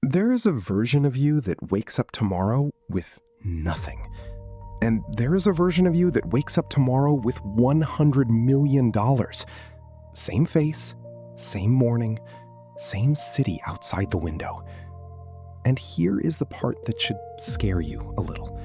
There is a version of you that wakes up tomorrow with nothing. And there is a version of you that wakes up tomorrow with $100 million. Same face, same morning, same city outside the window. And here is the part that should scare you a little.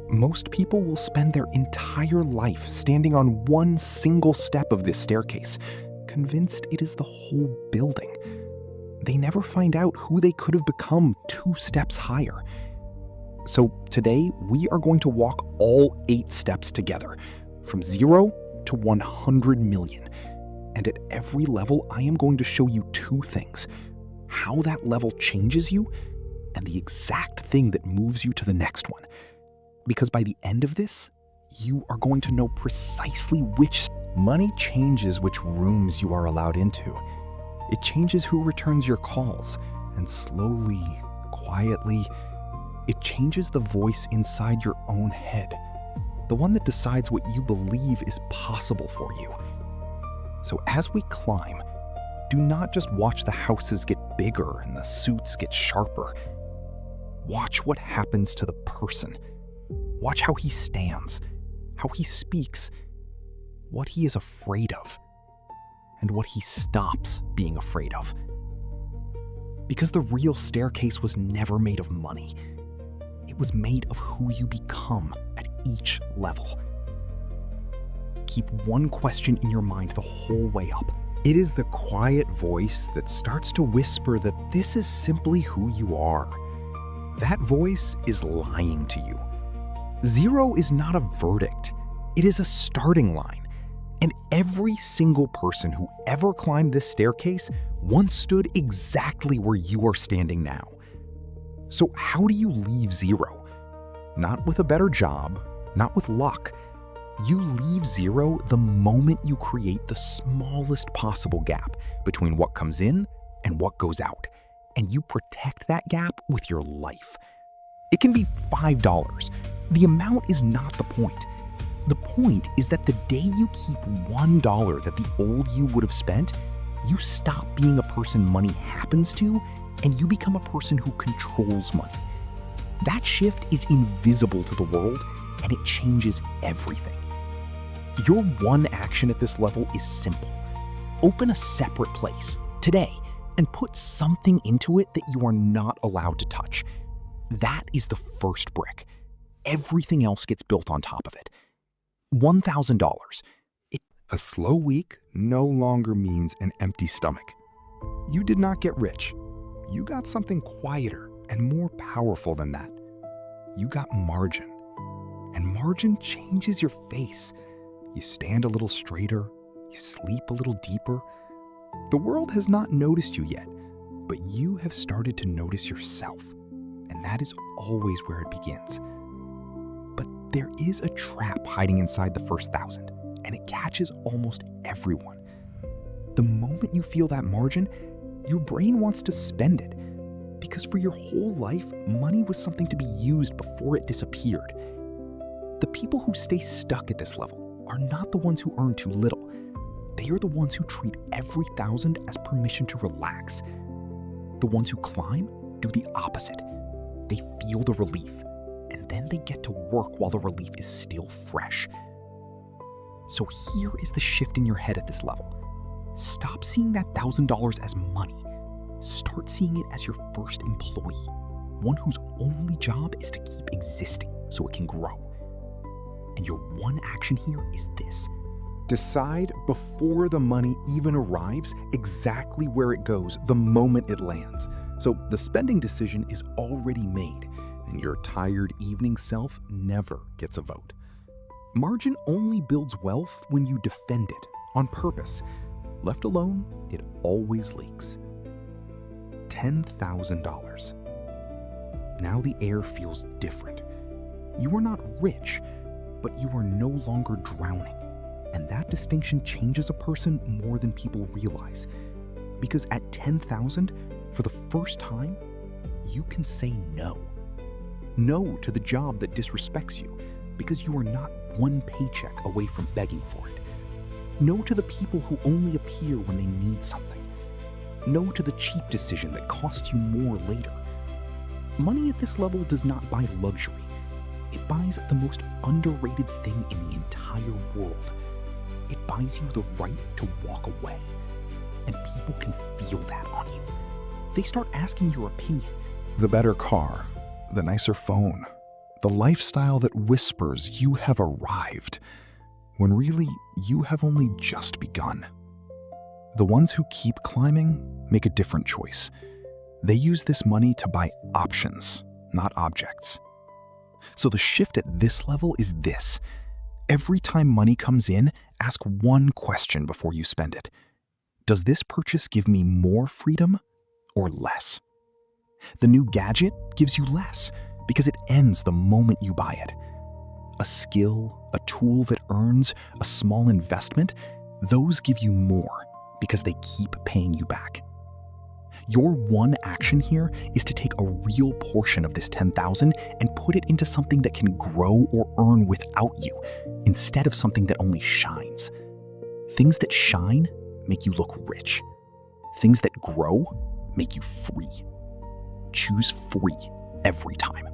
Most people will spend their entire life standing on one single step of this staircase, convinced it is the whole building. They never find out who they could have become 2 steps higher. So today, we are going to walk all 8 steps together, from 0 to 100 million. And at every level, I am going to show you 2 things: how that level changes you, and the exact thing that moves you to the next one. Because by the end of this, you are going to know precisely which. Money changes which rooms you are allowed into. It changes who returns your calls, and slowly, quietly, it changes the voice inside your own head, the one that decides what you believe is possible for you. So as we climb, do not just watch the houses get bigger and the suits get sharper. Watch what happens to the person. Watch how he stands, how he speaks, what he is afraid of, and what he stops being afraid of. Because the real staircase was never made of money. It was made of who you become at each level. Keep one question in your mind the whole way up. It is the quiet voice that starts to whisper that this is simply who you are. That voice is lying to you. 0 is not a verdict. It is a starting line. And every single person who ever climbed this staircase once stood exactly where you are standing now. So how do you leave 0? Not with a better job, not with luck. You leave 0 the moment you create the smallest possible gap between what comes in and what goes out. And you protect that gap with your life. It can be $5. The amount is not the point. The point is that the day you keep $1 that the old you would have spent, you stop being a person money happens to, and you become a person who controls money. That shift is invisible to the world, and it changes everything. Your one action at this level is simple. Open a separate place, today, and put something into it that you are not allowed to touch. That is the first brick. Everything else gets built on top of it. $1,000. A slow week no longer means an empty stomach. You did not get rich. You got something quieter and more powerful than that. You got margin. And margin changes your face. You stand a little straighter. You sleep a little deeper. The world has not noticed you yet, but you have started to notice yourself. And that is always where it begins. But there is a trap hiding inside the first 1,000, and it catches almost everyone. The moment you feel that margin, your brain wants to spend it. Because for your whole life, money was something to be used before it disappeared. The people who stay stuck at this level are not the ones who earn too little. They are the ones who treat every 1,000 as permission to relax. The ones who climb do the opposite. They feel the relief, and then they get to work while the relief is still fresh. So here is the shift in your head at this level. Stop seeing that $1,000 as money. Start seeing it as your first employee, one whose only job is to keep existing so it can grow. And your one action here is this. Decide before the money even arrives exactly where it goes the moment it lands. So the spending decision is already made, and your tired evening self never gets a vote. Margin only builds wealth when you defend it on purpose. Left alone, it always leaks. $10,000. Now the air feels different. You are not rich, but you are no longer drowning. And that distinction changes a person more than people realize. Because at 10,000, for the first time, you can say no. No to the job that disrespects you, because you are not one paycheck away from begging for it. No to the people who only appear when they need something. No to the cheap decision that costs you more later. Money at this level does not buy luxury. It buys the most underrated thing in the entire world. It buys you the right to walk away. And people can feel that on you. They start asking your opinion. The better car, the nicer phone, the lifestyle that whispers you have arrived, when really you have only just begun. The ones who keep climbing make a different choice. They use this money to buy options, not objects. So the shift at this level is this. Every time money comes in, ask one question before you spend it. Does this purchase give me more freedom or less? The new gadget gives you less because it ends the moment you buy it. A skill, a tool that earns, a small investment, those give you more because they keep paying you back. Your one action here is to take a real portion of this $10,000 and put it into something that can grow or earn without you, instead of something that only shines. Things that shine make you look rich. Things that grow make you free. Choose free every time.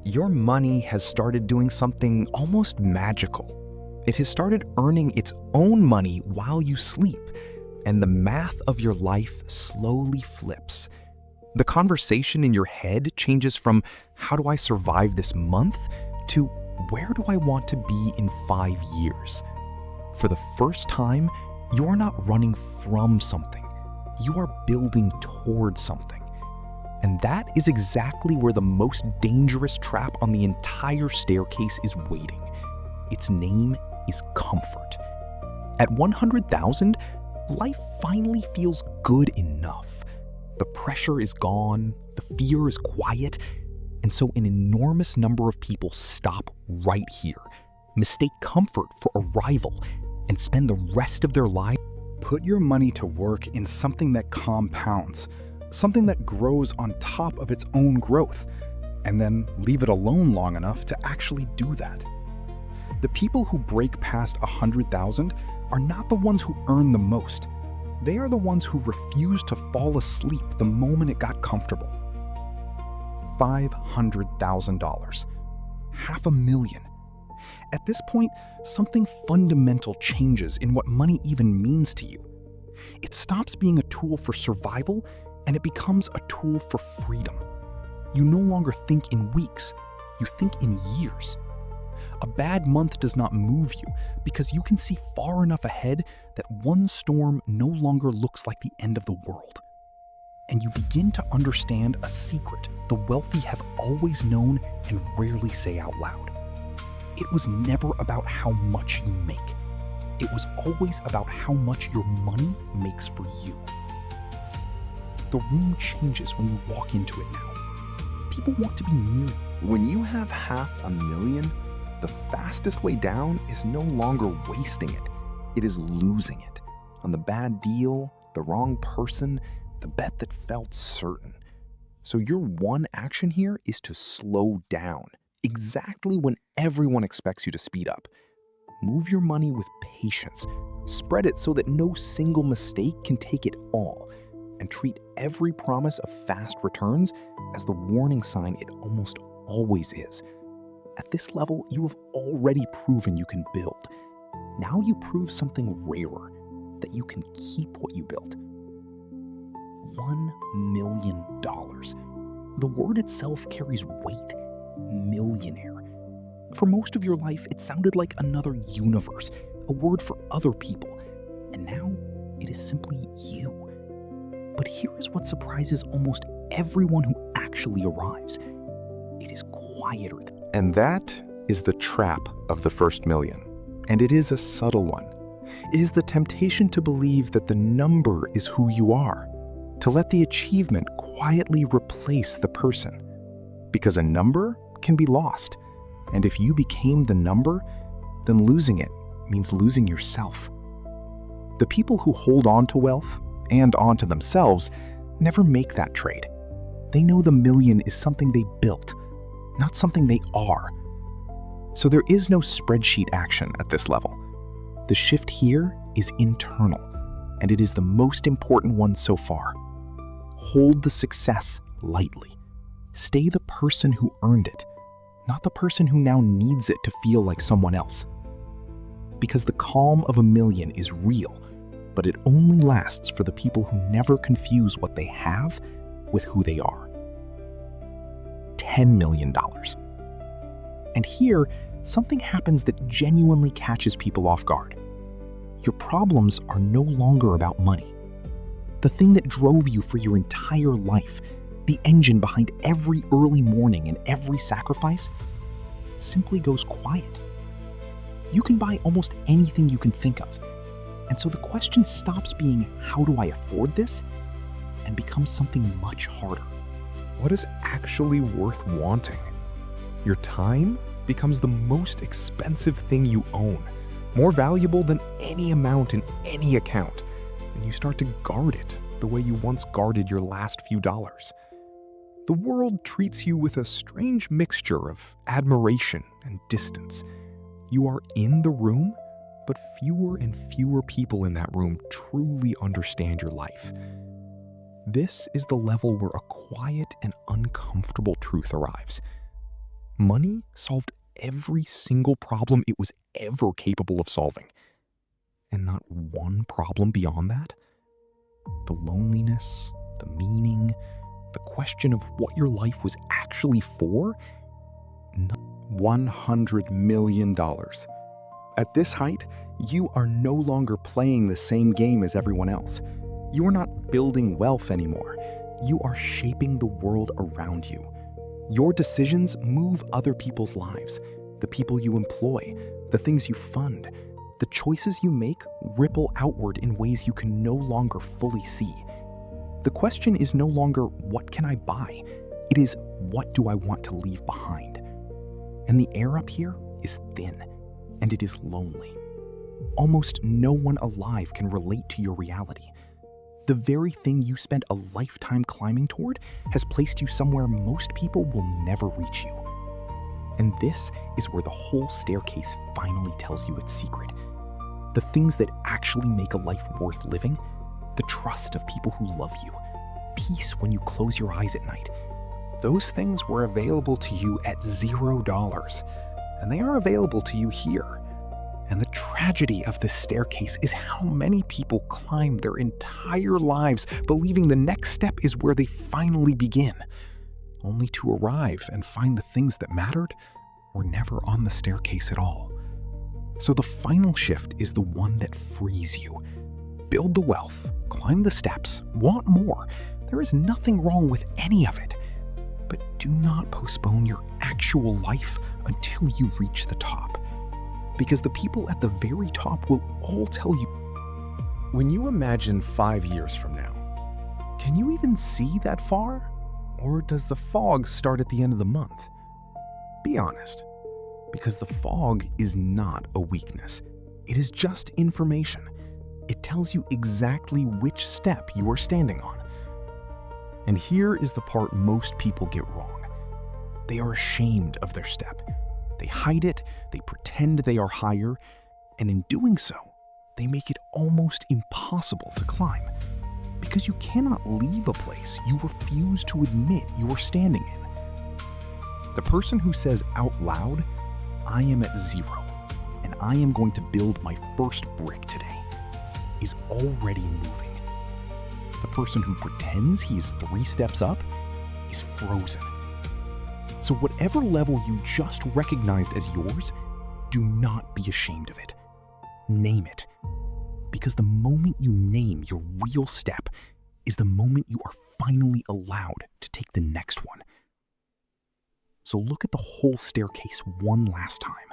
Your money has started doing something almost magical. It has started earning its own money while you sleep, and the math of your life slowly flips. The conversation in your head changes from how do I survive this month to where do I want to be in 5 years? For the first time, you are not running from something. You are building towards something. And that is exactly where the most dangerous trap on the entire staircase is waiting. Its name is comfort. At 100,000, life finally feels good enough. The pressure is gone, the fear is quiet, and so an enormous number of people stop right here, mistake comfort for arrival, and spend the rest of their life. Put your money to work in something that compounds, something that grows on top of its own growth, and then leave it alone long enough to actually do that. The people who break past 100,000 are not the ones who earn the most. They are the ones who refuse to fall asleep the moment it got comfortable. $500,000. $500,000. At this point, something fundamental changes in what money even means to you. It stops being a tool for survival and it becomes a tool for freedom. You no longer think in weeks, you think in years. A bad month does not move you because you can see far enough ahead that one storm no longer looks like the end of the world. And you begin to understand a secret the wealthy have always known and rarely say out loud. It was never about how much you make. It was always about how much your money makes for you. The room changes when you walk into it now. People want to be near you. When you have $500,000, the fastest way down is no longer wasting it. It is losing it. On the bad deal, the wrong person, the bet that felt certain. So your one action here is to slow down, exactly when everyone expects you to speed up. Move your money with patience. Spread it so that no single mistake can take it all. And treat every promise of fast returns as the warning sign it almost always is. At this level, you have already proven you can build. Now you prove something rarer, that you can keep what you built. $1 million. The word itself carries weight. Millionaire. For most of your life, it sounded like another universe, a word for other people. And now, it is simply you. But here is what surprises almost everyone who actually arrives. It is quieter. And that is the trap of the first million. And it is a subtle one. It is the temptation to believe that the number is who you are, to let the achievement quietly replace the person. Because a number can be lost. And if you became the number, then losing it means losing yourself. The people who hold on to wealth and onto themselves never make that trade. They know the million is something they built, not something they are. So there is no spreadsheet action at this level. The shift here is internal. and it is the most important one so far. Hold the success lightly. Stay the person who earned it, not the person who now needs it to feel like someone else. Because the calm of $1 million is real, but it only lasts for the people who never confuse what they have with who they are. $10 million. And here, something happens that genuinely catches people off guard. Your problems are no longer about money. The thing that drove you for your entire life, the engine behind every early morning and every sacrifice, simply goes quiet. You can buy almost anything you can think of. And so the question stops being, how do I afford this? And becomes something much harder. What is actually worth wanting? Your time becomes the most expensive thing you own, more valuable than any amount in any account, and you start to guard it the way you once guarded your last few dollars. The world treats you with a strange mixture of admiration and distance. You are in the room, but fewer and fewer people in that room truly understand your life. This is the level where a quiet and uncomfortable truth arrives. Money solved every single problem it was ever capable of solving. And not one problem beyond that. The loneliness, the meaning, the question of what your life was actually for. $100 million. At this height, you are no longer playing the same game as everyone else. You are not building wealth anymore. You are shaping the world around you. Your decisions move other people's lives, the people you employ, the things you fund. The choices you make ripple outward in ways you can no longer fully see. The question is no longer, what can I buy? It is, what do I want to leave behind? And the air up here is thin, and it is lonely. Almost no one alive can relate to your reality. The very thing you spent a lifetime climbing toward has placed you somewhere most people will never reach you. And this is where the whole staircase finally tells you its secret. The things that actually make a life worth living, the trust of people who love you, peace when you close your eyes at night. Those things were available to you at $0, and they are available to you here. And the tragedy of this staircase is how many people climb their entire lives believing the next step is where they finally begin, only to arrive and find the things that mattered were never on the staircase at all. So the final shift is the one that frees you. Build the wealth, climb the steps, want more. There is nothing wrong with any of it. But do not postpone your actual life until you reach the top. Because the people at the very top will all tell you. When you imagine 5 years from now, can you even see that far? Or does the fog start at the end of the month? Be honest, because the fog is not a weakness. It is just information. It tells you exactly which step you are standing on. And here is the part most people get wrong. They are ashamed of their step. They hide it, they pretend they are higher, and in doing so, they make it almost impossible to climb. Because you cannot leave a place you refuse to admit you are standing in. The person who says out loud, I am at 0, and I am going to build my first brick today, is already moving. The person who pretends he is 3 steps up is frozen. So whatever level you just recognized as yours, do not be ashamed of it. Name it. Because the moment you name your real step is the moment you are finally allowed to take the next one. So look at the whole staircase one last time.